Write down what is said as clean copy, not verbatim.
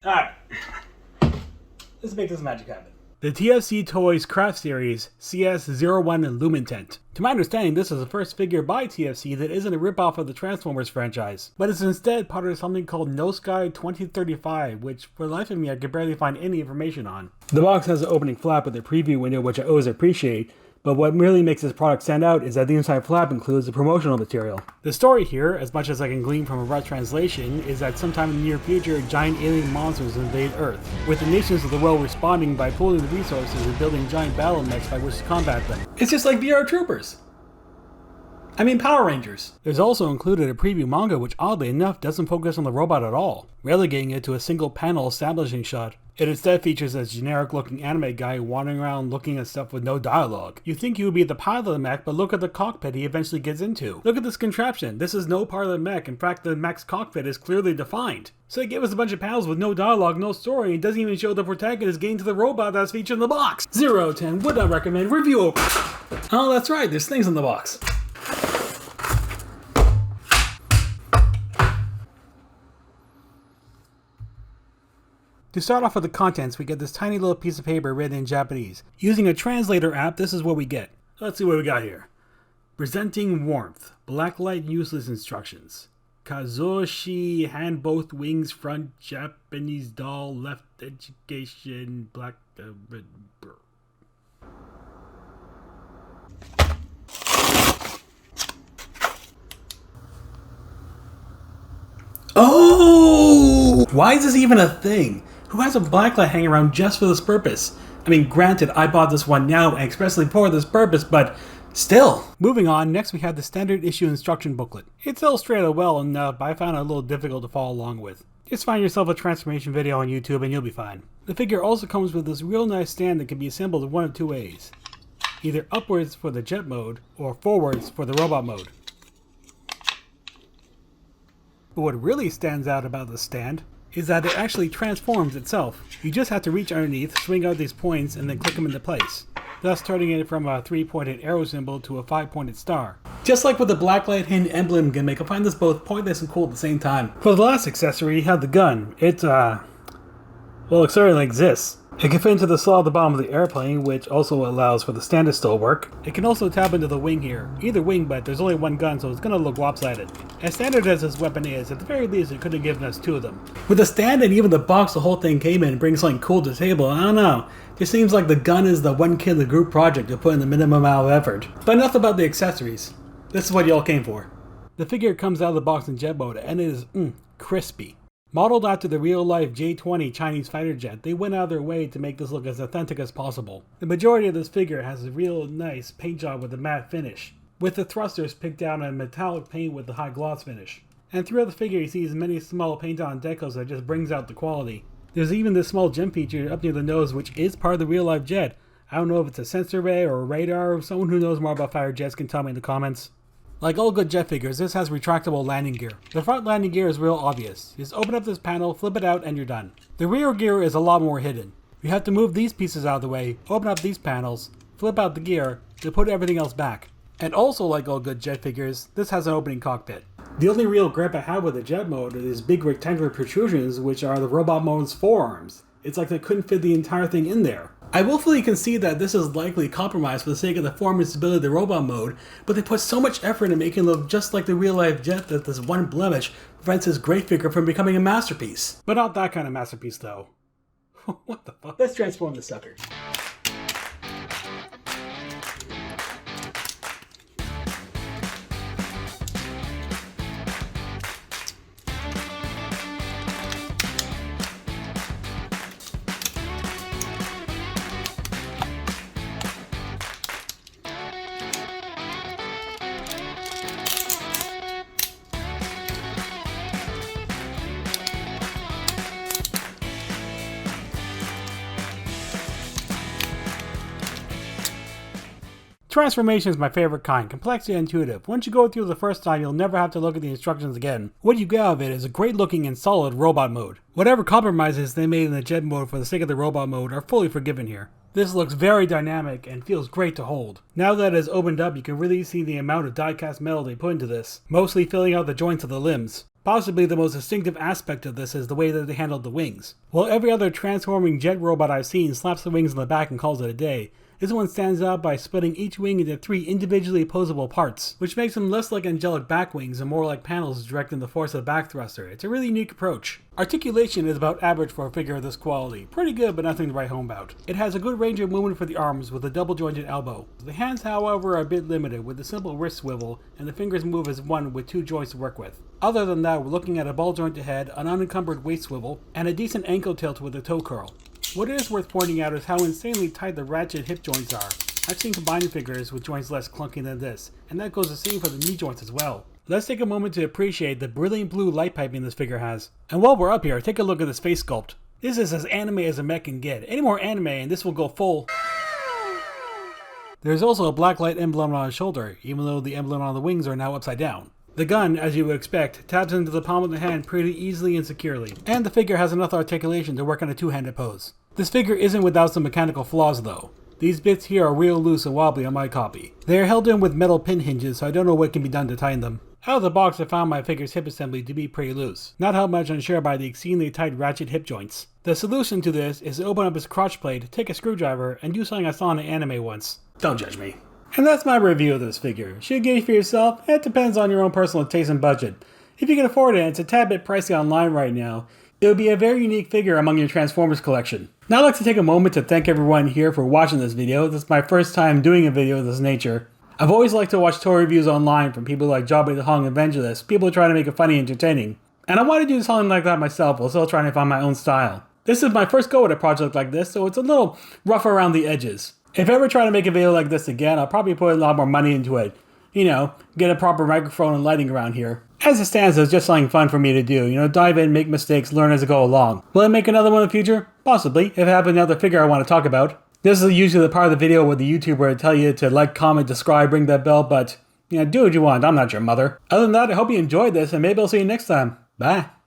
Alright. Let's make this magic happen. The TFC Toys Craft Series CS-01 Lumitent. To my understanding, this is the first figure by TFC that isn't a ripoff of the Transformers franchise, but is instead part of something called No Sky 2035, which for the life of me I could barely find any information on. The box has an opening flap with a preview window, which I always appreciate, but what really makes this product stand out is that the inside flap includes the promotional material. The story here, as much as I can glean from a rough translation, is that sometime in the near future, giant alien monsters invade Earth, with the nations of the world responding by pooling the resources and building giant battle mechs by which to combat them. It's just like VR Troopers. I mean Power Rangers. There's also included a preview manga which oddly enough doesn't focus on the robot at all, relegating it to a single panel establishing shot. It instead features a generic looking anime guy wandering around looking at stuff with no dialogue. You think he would be the pilot of the mech, but look at the cockpit he eventually gets into. Look at this contraption. This is no part of the mech. In fact, the mech's cockpit is clearly defined. So they give us a bunch of panels with no dialogue, no story, and doesn't even show the protagonist getting to the robot that's featured in the box. 0 out of 10, would not recommend, review over. Oh, that's right, there's things in the box. To start off with the contents, we get this tiny little piece of paper written in Japanese. Using a translator app, this is what we get. Let's see what we got here. Presenting warmth. Blacklight useless instructions. Kazoshi hand both wings front Japanese doll left education black Oh! Why is this even a thing? Who has a blacklight hanging around just for this purpose? I mean, granted, I bought this one now and expressly for this purpose, but still. Moving on, next we have the standard issue instruction booklet. It's illustrated well enough, but I found it a little difficult to follow along with. Just find yourself a transformation video on YouTube and you'll be fine. The figure also comes with this real nice stand that can be assembled in one of two ways. Either upwards for the jet mode, or forwards for the robot mode. But what really stands out about the stand is that it actually transforms itself. You just have to reach underneath, swing out these points, and then click them into place, thus turning it from a 3-pointed arrow symbol to a 5-pointed star. Just like with the blacklight hidden emblem gimmick, I find this both pointless and cool at the same time. For the last accessory, you have the gun. It certainly exists. It can fit into the slot at the bottom of the airplane, which also allows for the stand to still work. It can also tap into the wing here. Either wing, but there's only one gun, so it's gonna look lopsided. As standard as this weapon is, at the very least it could have given us two of them. With the stand and even the box the whole thing came in, brings something cool to the table, I don't know. It seems like the gun is the one kid in the group project to put in the minimum amount of effort. But enough about the accessories. This is what y'all came for. The figure comes out of the box in jet mode, and it is crispy. Modeled after the real-life J-20 Chinese fighter jet, they went out of their way to make this look as authentic as possible. The majority of this figure has a real nice paint job with a matte finish, with the thrusters picked down in metallic paint with the high gloss finish. And throughout the figure you see many small paint-on decals that just brings out the quality. There's even this small gem feature up near the nose which is part of the real-life jet. I don't know if it's a sensor array or a radar. Someone who knows more about fighter jets can tell me in the comments. Like all good jet figures, this has retractable landing gear. The front landing gear is real obvious. Just open up this panel, flip it out, and you're done. The rear gear is a lot more hidden. You have to move these pieces out of the way, open up these panels, flip out the gear, to put everything else back. And also like all good jet figures, this has an opening cockpit. The only real gripe I have with the jet mode is big rectangular protrusions, which are the robot mode's forearms. It's like they couldn't fit the entire thing in there. I will fully concede that this is likely compromised for the sake of the form and stability of the robot mode, but they put so much effort into making it look just like the real-life jet that this one blemish prevents this great figure from becoming a masterpiece. But not that kind of masterpiece though. What the fuck? Let's transform the sucker. Transformation is my favorite kind, complex yet intuitive. Once you go through the first time, you'll never have to look at the instructions again. What you get out of it is a great looking and solid robot mode. Whatever compromises they made in the jet mode for the sake of the robot mode are fully forgiven here. This looks very dynamic and feels great to hold. Now that it is opened up, you can really see the amount of die-cast metal they put into this, mostly filling out the joints of the limbs. Possibly the most distinctive aspect of this is the way that they handled the wings. While every other transforming jet robot I've seen slaps the wings on the back and calls it a day, this one stands out by splitting each wing into 3 individually posable parts, which makes them less like angelic back wings and more like panels directing the force of the back thruster. It's a really unique approach. Articulation is about average for a figure of this quality. Pretty good, but nothing to write home about. It has a good range of movement for the arms with a double jointed elbow. The hands, however, are a bit limited with a simple wrist swivel, and the fingers move as one with 2 joints to work with. Other than that, we're looking at a ball jointed head, an unencumbered waist swivel, and a decent ankle tilt with a toe curl. What is worth pointing out is how insanely tight the ratchet hip joints are. I've seen combined figures with joints less clunky than this, and that goes the same for the knee joints as well. Let's take a moment to appreciate the brilliant blue light piping this figure has. And while we're up here, take a look at this face sculpt. This is as anime as a mech can get. Any more anime and this will go full. There's also a black light emblem on his shoulder, even though the emblem on the wings are now upside down. The gun, as you would expect, tabs into the palm of the hand pretty easily and securely, and the figure has enough articulation to work on a two-handed pose. This figure isn't without some mechanical flaws though. These bits here are real loose and wobbly on my copy. They are held in with metal pin hinges, so I don't know what can be done to tighten them. Out of the box I found my figure's hip assembly to be pretty loose, not held much unsure by the exceedingly tight ratchet hip joints. The solution to this is to open up his crotch plate, take a screwdriver, and do something I saw in an anime once. Don't judge me. And that's my review of this figure. Should you get it for yourself? It depends on your own personal taste and budget. If you can afford it, and it's a tad bit pricey online right now, it would be a very unique figure among your Transformers collection. Now I'd like to take a moment to thank everyone here for watching this video. This is my first time doing a video of this nature. I've always liked to watch toy reviews online from people like Jobby the Hung Evangelist, people trying to make it funny and entertaining. And I want to do something like that myself while still trying to find my own style. This is my first go at a project like this, so it's a little rough around the edges. If I ever try to make a video like this again, I'll probably put a lot more money into it. You know, get a proper microphone and lighting around here. As it stands, it's just something fun for me to do. You know, dive in, make mistakes, learn as I go along. Will I make another one in the future? Possibly, if I have another figure I want to talk about. This is usually the part of the video where the YouTuber will tell you to like, comment, subscribe, ring that bell, but, you know, do what you want. I'm not your mother. Other than that, I hope you enjoyed this, and maybe I'll see you next time. Bye.